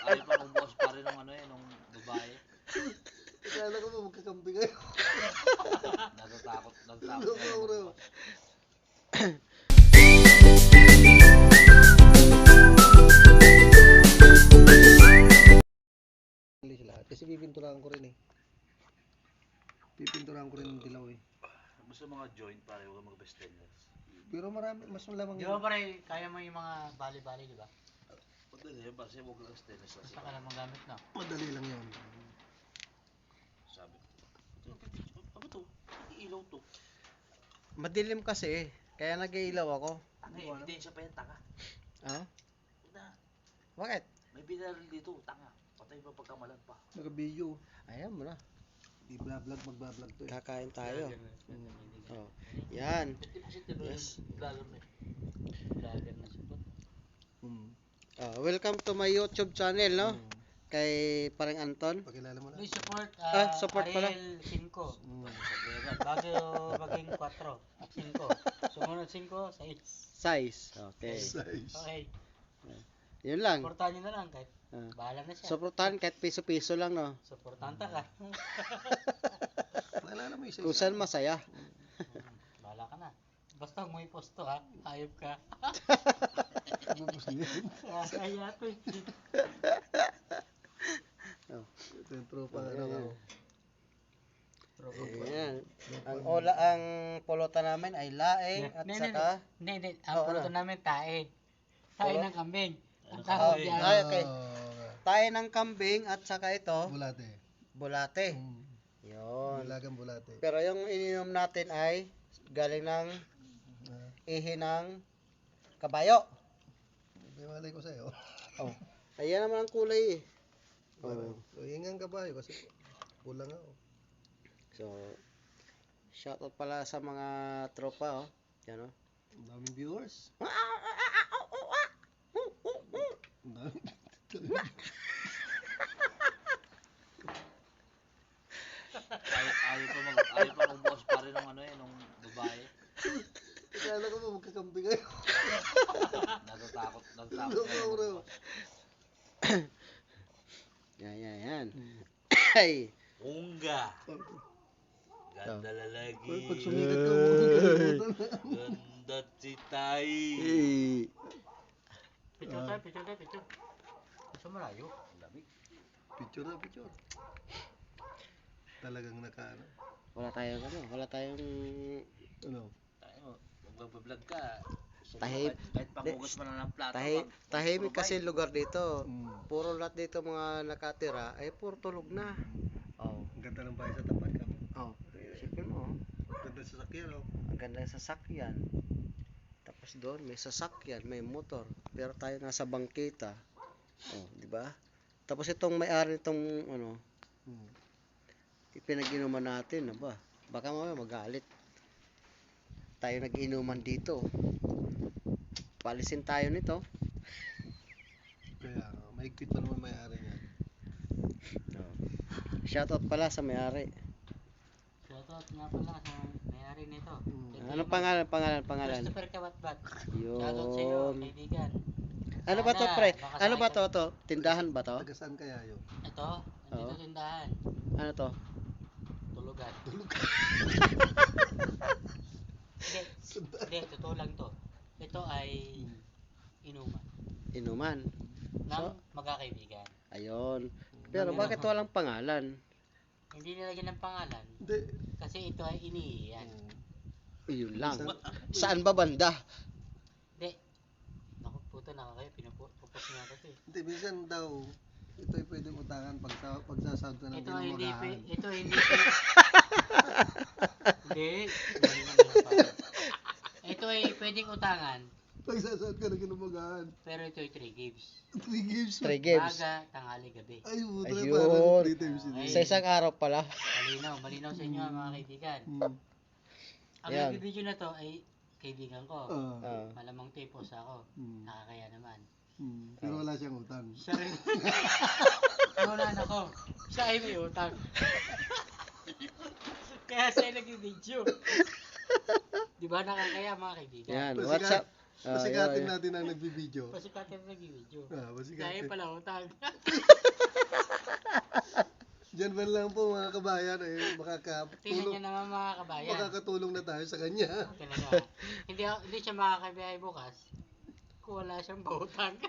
Ayaw pa magbukas pa rin ng ano eh, nung babae. Kala ko ba magkakampi kayo? Natatakot. Bro. Lahat. Kasi pipinturahan ko rin eh. Pipinturahan ko rin ng dilaw eh. Basta mga joint pare, huwag mag stainless. Pero marami, mas malamang Di ba pare, kaya mo yung mga bali-bali, di ba? Madali yun, kasi huwag lang stainless. Basta ka lang magamit na. Madali lang yun. Sabi. Ano to? Ilaw to. Madilim kasi kaya nag-iilaw ako. Tanga, ebidensya pa yan, tanga. Ah? Na, Bakit? may binaril dito, tanga. Patay pa pagkamalan pa. Naka-video. Ayan mo na. Di vlog, magbablog to eh. Kakain tayo. Oh. Yan. 50% na Yes. vlogger na eh. Vlogger na siya po. Welcome to my YouTube channel, no? Kay Parang Anton. Pakilala mo na. Please support, support pala. Ariel 5. Bago maging 4. 5. Sumunod 5, 6. Size. Okay. Okay. Yun lang. Supportahan nyo na lang kahit bahala na siya. Supportahan kahit piso-piso lang, no? Supportanta ka. Kung saan masaya. Bahala ka na. Basta huwag mo i-posto ha. Hayop ka. Kaya to eh. Ito yung tropa na Ayan. Ang pulutan namin ay laing at saka... Hindi. Ang pulutan namin tae. Tae ng kambing. Ang tawag tawag yan. Okay. Tayo ng kambing at saka ito... Bulate. Bulate. Yun. Bulagang bulate. Pero yung ininom natin ay galing ng ihi ng kabayo. Malay ko sa'yo. Oh. Ayan naman ang kulay eh. So, hingang kabayo kasi kulang ako. So, shoutout pala sa mga tropa, oh. Yan, oh. Ang daming viewers. Ang daming. Ayaw pa magbukas pa rin ng ano eh, nung babae. Kala ko ba magkakampi kayo? Natatakot. Bro. Yan. Ay. Unga. Ganda lalaki. Pag sumikat ka, magkakalimutan na. Ganda si Tay. Picture. Gusto malayo. Ang lamig. Picture. Talagang nakaano. Wala tayong Ano? Tayo, magbablog ka. Kahit pangugas mo na ng plato. tahimik kasi lugar dito. Puro lahat dito mga nakatira ay puro tulog na. Oh. Ang ganda ng bahay sa tapat ka. Oh. Isipin mo, Ang ganda sa sakyan, oh. ang ganda ng sasakyan. Tapos doon may sasakyan, may motor. Pero tayo nasa bangketa. Oh, di ba? Tapos itong may-ari nitong ipinag-inuman natin, ba? Baka mamaya magalit. Tayo nag-inuman dito. Palisin tayo nito. Kaya, mahigpit pa naman may-ari niya. Shoutout pala sa may-ari. Shoutout nga pala sa may-ari nito. Ano pangalan? Christopher Kabatbat. Yun. Shoutout sa iyo, kaibigan. Ano ba to, pre? Ano ba to? Tindahan ba to? Taga saan kaya yun? Ito, nandito tindahan. Ano to? Tulugan. Hindi, totoo lang to. Ito ay inuman ng magkakaibigan. Ayun. Pero bakit walang pangalan? Hindi nilagyan ng pangalan Hindi. kasi ito ay iniiyan. Yun lang. Saan ba banda? Hindi. Naku, puto na kayo. Pinupupos nga ito eh. Hindi, minsan daw, ito ay pwedeng utangan pag sasahod ka ng Ito ay hindi ginamagahan. Ito ay hindi Hindi. Mali naman yung pangalan. Ito ay pwedeng utangan Pag sasahod ka ng ginamagahan. pero ito ay 3 games. 3 games. 3 games. Maga, tanghali, gabi. Ay, puta na Ayun. parang 3 times yun. Ay. Sa isang araw pala. Malinaw sa inyo mga kaibigan. Ang Yan. video na to ay kaibigan ko. Ah. Malamang tipos ako. Nakakaya naman. Pero wala siyang utang. Siya rin. Naunahan ako. Siya ay may utang. Kaya siya nag-video. Di ba nakakaya mga kaibigan? Yan, Pasikat- WhatsApp. Pasikatin natin ang nagbibideo. Pasikatin na nag-video. Ah, Dahil pasikatin. pala utang. Diyan ba lang po mga kabayan ay Tingnan nyo makakatulong, naman mga kabayan. makakatulong na tayo sa kanya. Talaga. Hindi siya makakabiyahe bukas kung wala siyang pautang.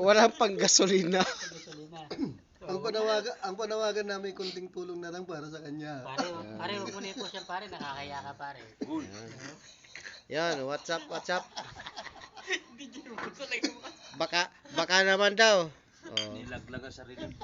Walang pang gasolina. Sa gasolina. Ang panawagan namin kunting tulong na lang para sa kanya. Pare, huwag mo na po siya pare, nakakaya ka pare. Yan, WhatsApp. Hindi mo talaga. Baka naman daw. Oh. Nilaglag ang sarili lang.